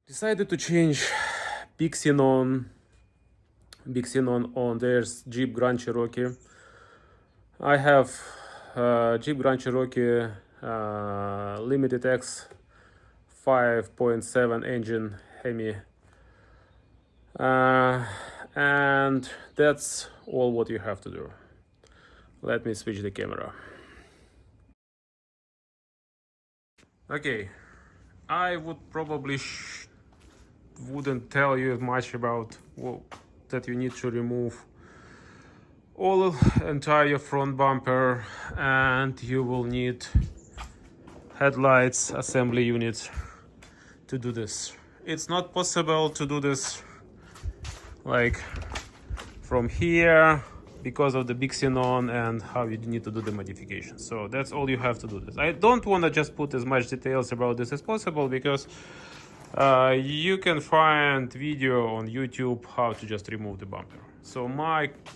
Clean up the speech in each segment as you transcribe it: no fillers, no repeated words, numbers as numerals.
Decided to change big xenon on there's Jeep Grand Cherokee. I have Jeep Grand Cherokee Limited X 5.7 engine Hemi, and that's all what you have to do. Let me switch the camera. Okay, I would probably wouldn't tell you much about that you need to remove all entire front bumper, and you will need headlights assembly units to do this. It's not possible to do this like from here because of the big xenon and how you need to do the modification. So that's all you have to do this. I don't want to just put as much details about this as possible because you can find video on YouTube how to just remove the bumper. So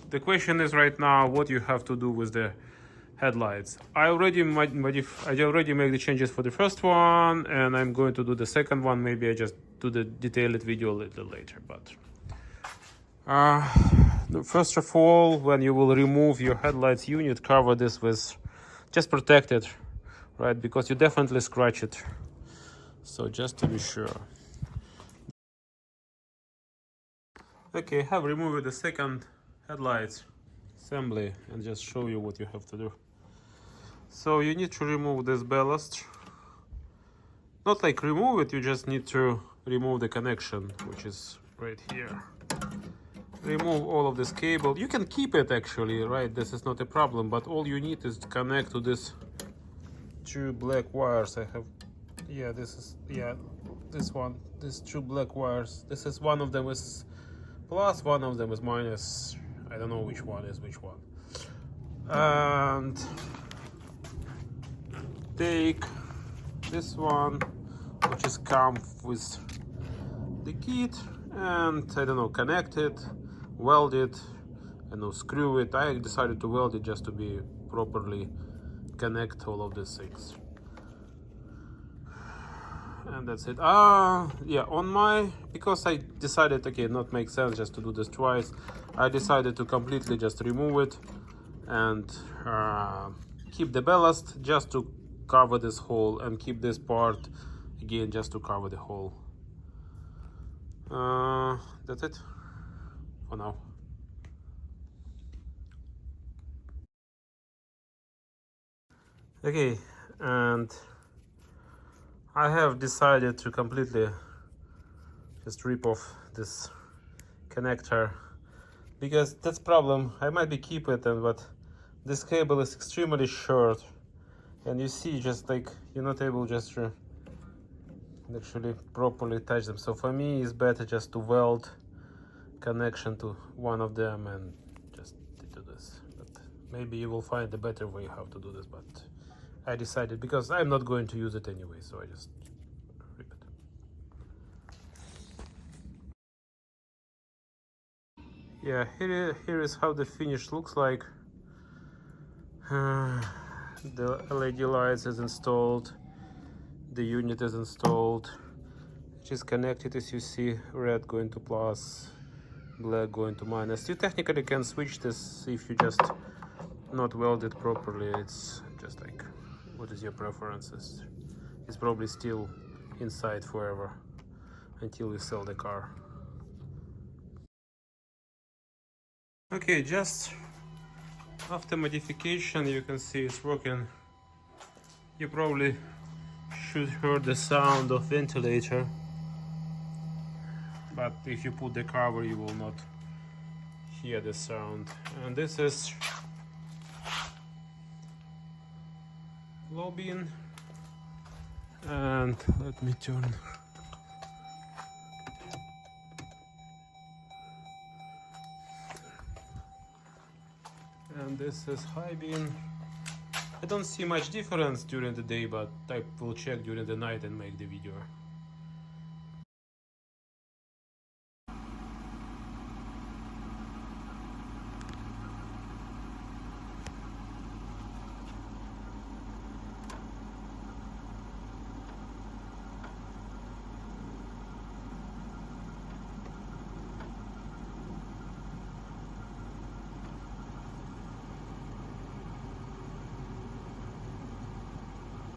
the question is right now what you have to do with the headlights. I already made the changes for the first one, and I'm going to do the second one. Maybe I just do the detailed video a little later. But first of all, when you will remove your headlights unit, cover this with, just protect it, right? Because you definitely scratch it. So just to be sure. Okay, I have removed the second headlights assembly and just show you what you have to do. So you need to remove this ballast. Not like remove it, you just need to remove the connection, which is right here. Remove all of this cable. You can keep it actually, right? This is not a problem, but all you need is to connect to this two black wires I have. Yeah, this one. These two black wires. This is one of them is plus, one of them is minus. I don't know which one is which one. And take this one, which is come with the kit, and I don't know, connect it, weld it, screw it. I decided to weld it just to be properly connect all of these things. And that's it. Because I decided, okay, not make sense just to do this twice, I decided to completely just remove it and keep the ballast just to cover this hole, and keep this part again just to cover the hole. That's it for now. Okay, and I have decided to completely just rip off this connector, because that's problem. I might be keep it, but this cable is extremely short, and you see just like you're not able just to actually properly touch them. So for me it's better just to weld connection to one of them and just do this. But maybe you will find a better way how to do this, but I decided because I'm not going to use it anyway, so I just rip it. Yeah, here is how the finish looks like. The LED lights is installed, the unit is installed, it is connected as you see, red going to plus, black going to minus. You technically can switch this if you just not weld it properly. It's just like, what is your preferences? It's probably still inside forever until you sell the car. Okay, just after modification you can see it's working. You probably should hear the sound of ventilator, but if you put the cover you will not hear the sound. And this is low bin, and let me turn. And this is high bin. I don't see much difference during the day, but I will check during the night and make the video.